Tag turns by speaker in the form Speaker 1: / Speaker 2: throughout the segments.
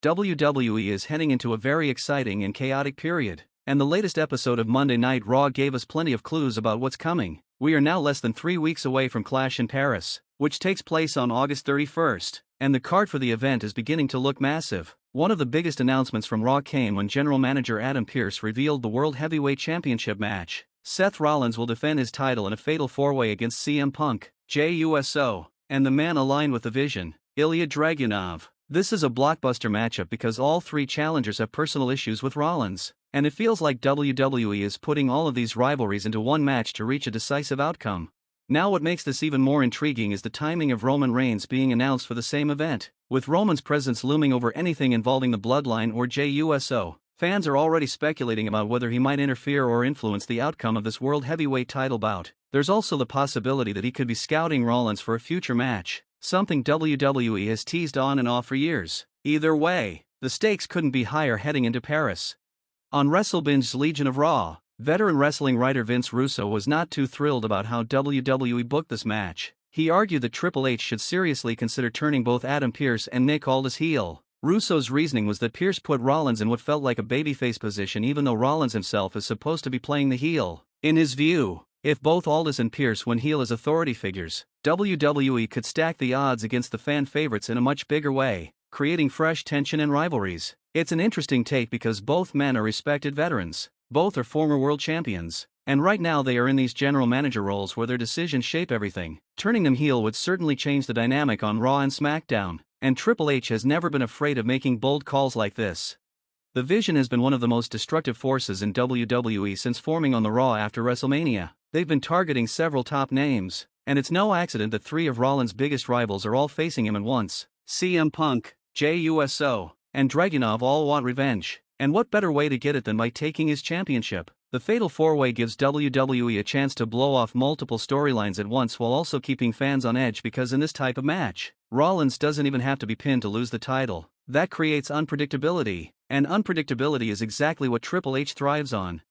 Speaker 1: WWE is heading into a very exciting and chaotic period, and the latest episode of Monday Night Raw gave us plenty of clues about what's coming. We are now less than 3 weeks away from Clash in Paris, which takes place on August 31st, and the card for the event is beginning to look massive. One of the biggest announcements from Raw came when General Manager Adam Pearce revealed the World Heavyweight Championship match. Seth Rollins will defend his title in a fatal 4-way against CM Punk, Jey Uso, and the man aligned with the Vision, Ilya Dragunov. This is a blockbuster matchup because all three challengers have personal issues with Rollins, and it feels like WWE is putting all of these rivalries into one match to reach a decisive outcome. Now what makes this even more intriguing is the timing of Roman Reigns being announced for the same event. With Roman's presence looming over anything involving the Bloodline or Jey Uso, fans are already speculating about whether he might interfere or influence the outcome of this World Heavyweight title bout. There's also the possibility that he could be scouting Rollins for a future match, something WWE has teased on and off for years. Either way, the stakes couldn't be higher heading into Paris. On WrestleBinge's Legion of Raw, veteran wrestling writer Vince Russo was not too thrilled about how WWE booked this match. He argued that Triple H should seriously consider turning both Adam Pearce and Nick Aldis heel. Russo's reasoning was that Pearce put Rollins in what felt like a babyface position even though Rollins himself is supposed to be playing the heel. In his view, if both Aldis and Pearce went heel as authority figures, WWE could stack the odds against the fan favorites in a much bigger way, creating fresh tension and rivalries. It's an interesting take because both men are respected veterans, both are former world champions, and right now they are in these general manager roles where their decisions shape everything. Turning them heel would certainly change the dynamic on Raw and SmackDown, and Triple H has never been afraid of making bold calls like this. The Vision has been one of the most destructive forces in WWE since forming on the Raw after WrestleMania. They've been targeting several top names, and it's no accident that 3 of Rollins' biggest rivals are all facing him at once. CM Punk, Jey Uso, and Dragunov all want revenge, and what better way to get it than by taking his championship? The Fatal 4-Way gives WWE a chance to blow off multiple storylines at once while also keeping fans on edge because in this type of match, Rollins doesn't even have to be pinned to lose the title. That creates unpredictability, and unpredictability is exactly what Triple H thrives on.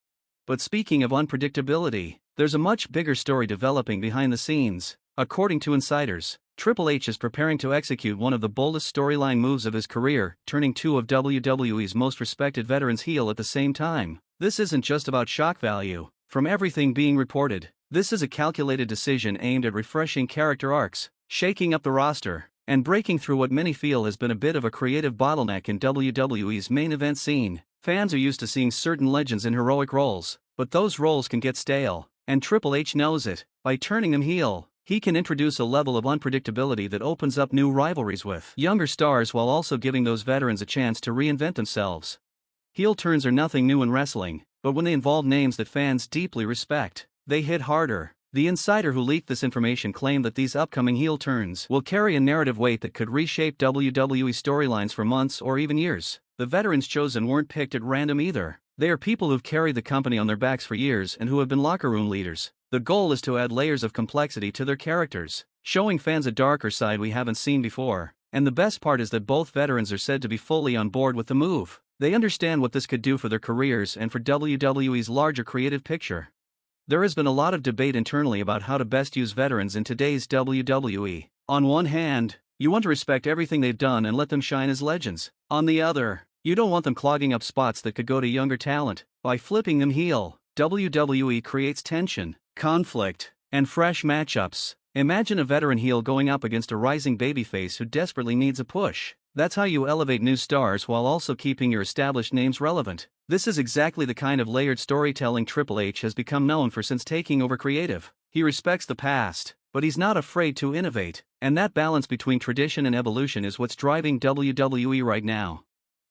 Speaker 1: But speaking of unpredictability, there's a much bigger story developing behind the scenes. According to insiders, Triple H is preparing to execute one of the boldest storyline moves of his career, turning 2 of WWE's most respected veterans heel at the same time. This isn't just about shock value. From everything being reported, this is a calculated decision aimed at refreshing character arcs, shaking up the roster, and breaking through what many feel has been a bit of a creative bottleneck in WWE's main event scene. Fans are used to seeing certain legends in heroic roles, but those roles can get stale, and Triple H knows it. By turning them heel, he can introduce a level of unpredictability that opens up new rivalries with younger stars while also giving those veterans a chance to reinvent themselves. Heel turns are nothing new in wrestling, but when they involve names that fans deeply respect, they hit harder. The insider who leaked this information claimed that these upcoming heel turns will carry a narrative weight that could reshape WWE storylines for months or even years. The veterans chosen weren't picked at random either. They are people who've carried the company on their backs for years and who have been locker room leaders. The goal is to add layers of complexity to their characters, showing fans a darker side we haven't seen before. And the best part is that both veterans are said to be fully on board with the move. They understand what this could do for their careers and for WWE's larger creative picture. There has been a lot of debate internally about how to best use veterans in today's WWE. On one hand, you want to respect everything they've done and let them shine as legends. On the other, you don't want them clogging up spots that could go to younger talent. By flipping them heel, WWE creates tension, conflict, and fresh matchups. Imagine a veteran heel going up against a rising babyface who desperately needs a push. That's how you elevate new stars while also keeping your established names relevant. This is exactly the kind of layered storytelling Triple H has become known for since taking over creative. He respects the past, but he's not afraid to innovate, and that balance between tradition and evolution is what's driving WWE right now.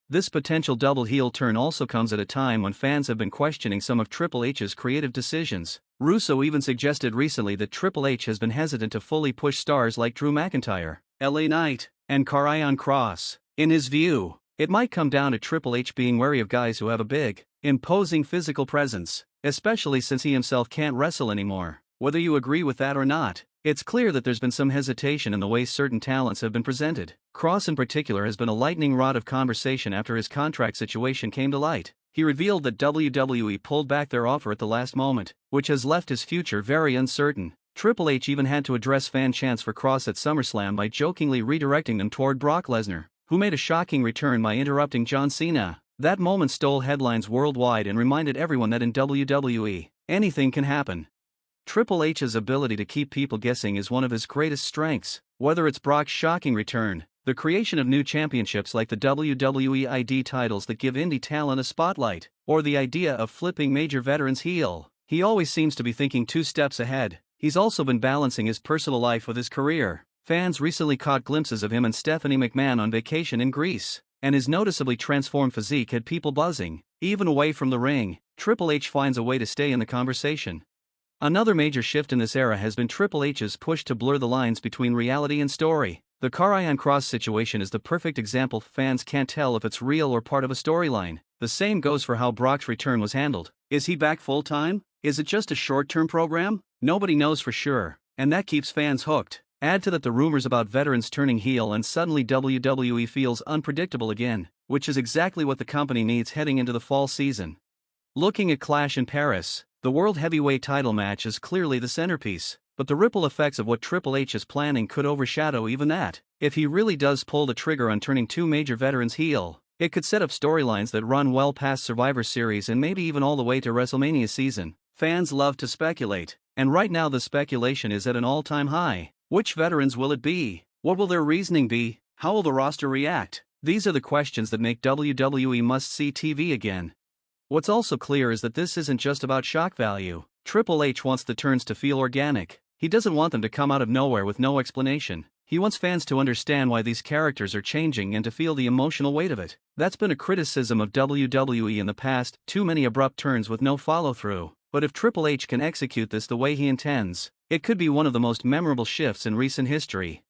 Speaker 1: This potential double heel turn also comes at a time when fans have been questioning some of Triple H's creative decisions. Russo even suggested recently that Triple H has been hesitant to fully push stars like Drew McIntyre, LA Knight, and Karrion Kross. In his view, it might come down to Triple H being wary of guys who have a big, imposing physical presence, especially since he himself can't wrestle anymore. Whether you agree with that or not, it's clear that there's been some hesitation in the way certain talents have been presented. Kross in particular has been a lightning rod of conversation after his contract situation came to light. He revealed that WWE pulled back their offer at the last moment, which has left his future very uncertain. Triple H even had to address fan chants for Kross at SummerSlam by jokingly redirecting them toward Brock Lesnar. who made a shocking return by interrupting John Cena. That moment stole headlines worldwide and reminded everyone that in WWE, anything can happen. Triple H's ability to keep people guessing is one of his greatest strengths. Whether it's Brock's shocking return, the creation of new championships like the WWE ID titles that give indie talent a spotlight, or the idea of flipping major veterans heel, he always seems to be thinking 2 steps ahead. He's also been balancing his personal life with his career. Fans recently caught glimpses of him and Stephanie McMahon on vacation in Greece, and his noticeably transformed physique had people buzzing. Even away from the ring, Triple H finds a way to stay in the conversation. Another major shift in this era has been Triple H's push to blur the lines between reality and story. The Karrion Kross situation is the perfect example. Fans can't tell if it's real or part of a storyline. The same goes for how Brock's return was handled. Is he back full-time? Is it just a short-term program? Nobody knows for sure, and that keeps fans hooked. Add to that the rumors about veterans turning heel and suddenly WWE feels unpredictable again, which is exactly what the company needs heading into the fall season. Looking at Clash in Paris, the World Heavyweight title match is clearly the centerpiece, but the ripple effects of what Triple H is planning could overshadow even that. If he really does pull the trigger on turning 2 major veterans heel, it could set up storylines that run well past Survivor Series and maybe even all the way to WrestleMania season. Fans love to speculate, and right now the speculation is at an all-time high. Which veterans will it be? What will their reasoning be? How will the roster react? These are the questions that make WWE must-see TV again. What's also clear is that this isn't just about shock value. Triple H wants the turns to feel organic. He doesn't want them to come out of nowhere with no explanation. He wants fans to understand why these characters are changing and to feel the emotional weight of it. That's been a criticism of WWE in the past, too many abrupt turns with no follow-through. But if Triple H can execute this the way he intends, it could be one of the most memorable shifts in recent history.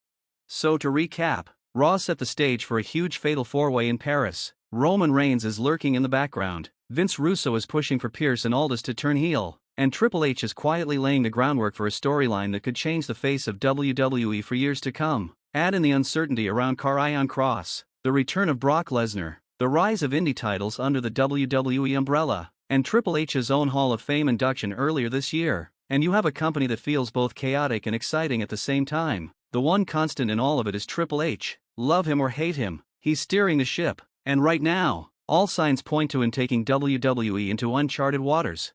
Speaker 1: So to recap, Raw set the stage for a huge fatal 4-way in Paris. Roman Reigns is lurking in the background, Vince Russo is pushing for Pierce and Aldis to turn heel, and Triple H is quietly laying the groundwork for a storyline that could change the face of WWE for years to come. Add in the uncertainty around Karrion Kross, the return of Brock Lesnar, the rise of indie titles under the WWE umbrella, and Triple H's own Hall of Fame induction earlier this year, and you have a company that feels both chaotic and exciting at the same time. The one constant in all of it is Triple H. Love him or hate him, he's steering the ship, and right now, all signs point to him taking WWE into uncharted waters.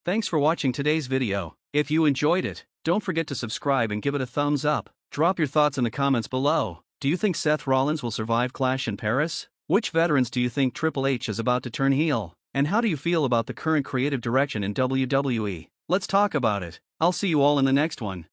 Speaker 1: Thanks for watching today's video. If you enjoyed it, don't forget to subscribe and give it a thumbs up. Drop your thoughts in the comments below. Do you think Seth Rollins will survive Clash in Paris? Which veterans do you think Triple H is about to turn heel? And how do you feel about the current creative direction in WWE? Let's talk about it. I'll see you all in the next one.